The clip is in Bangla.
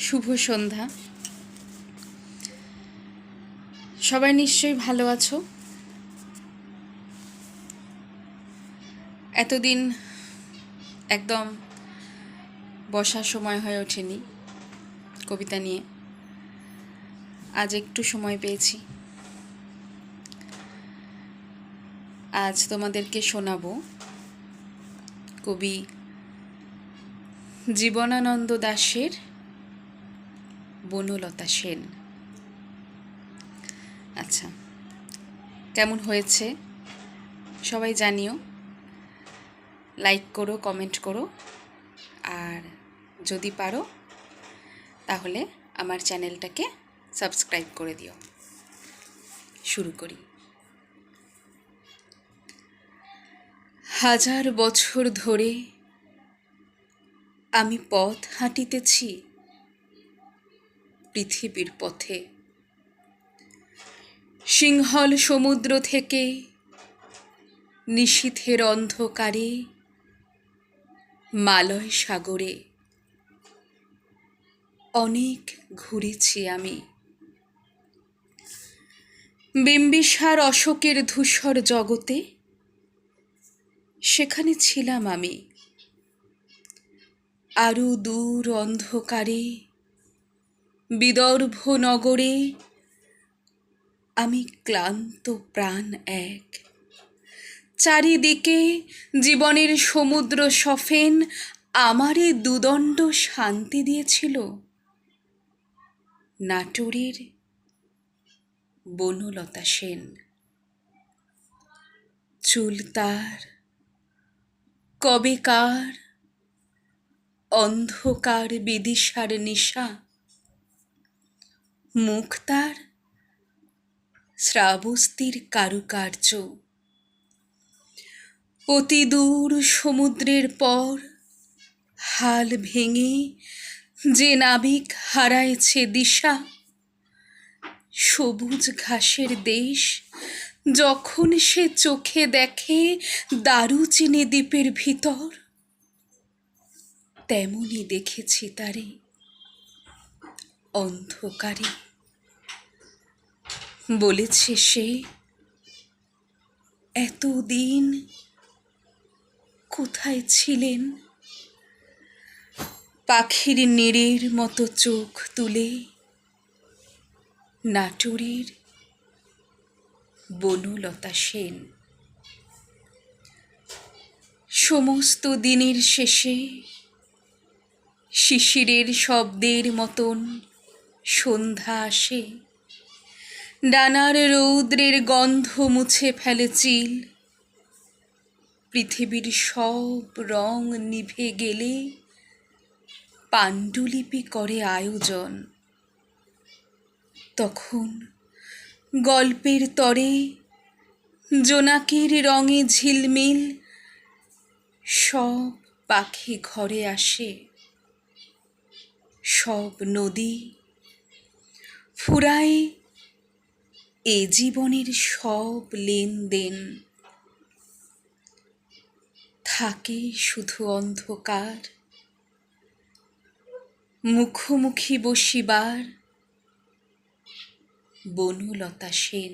শুভ সন্ধ্যা। সবাই নিশ্চয়ই ভালো আছো। এতদিন একদম বসার সময় হয়ে ওঠেনি কবিতা নিয়ে, আজ একটু সময় পেয়েছি। আজ তোমাদেরকে শোনাবো কবি জীবনানন্দ দাশের বনলতা সেন। আচ্ছা, কেমন হয়েছে সবাই জানিও, লাইক করো, কমেন্ট করো, আর যদি পারো তাহলে আমার চ্যানেলটাকে সাবস্ক্রাইব করে দিও। শুরু করি। হাজার বছর ধরে আমি পথ হাঁটিতেছি পৃথিবীর পথে, সিংহল সমুদ্র থেকে নিশীথের অন্ধকারে মালয় সাগরে অনেক ঘুরেছি আমি। বিম্বিসার অশোকের ধূসর জগতে সেখানে ছিলাম আমি। আরো দূর অন্ধকারে বিদর্ভ নগরে আমি ক্লান্ত প্রাণ এক। চারিদিকে জীবনের সমুদ্র সফেন আমারে দুদণ্ড শান্তি দিয়েছিল। নাটোরের বনলতা সেন। চুল তার কবেকার অন্ধকার বিদিশার নিশা, মুখ তার শ্রাবস্তির কারুকার্য। অতি দূর সমুদ্রের পর হাল ভেঙে যে নাবিক হারাইছে দিশা, সবুজ ঘাসের দেশ যখন সে চোখে দেখে দারুচিনি দ্বীপের ভিতর, তেমনি দেখেছি তারে অন্ধকারে। বলেছে সে, এতদিন কোথায় ছিলেন? পাখির নীড়ের মতো চোখ তুলে নাটোরের বনলতা সেন। সমস্ত দিনের শেষে শিশিরের শব্দের মতন সন্ধ্যা আসে, ডানার রৌদ্রের গন্ধ মুছে ফেলে চিল। পৃথিবীর সব রং নিভে গেলে পাণ্ডুলিপি করে আয়োজন। তখন গল্পের তরে জোনাকির রঙে ঝিলমিল সব পাখি ঘরে আসে। সব নদী ফুরায় এ জীবনের সব লেনদেন। থাকে শুধু অন্ধকার, মুখোমুখি বসিবার বনলতা সেন।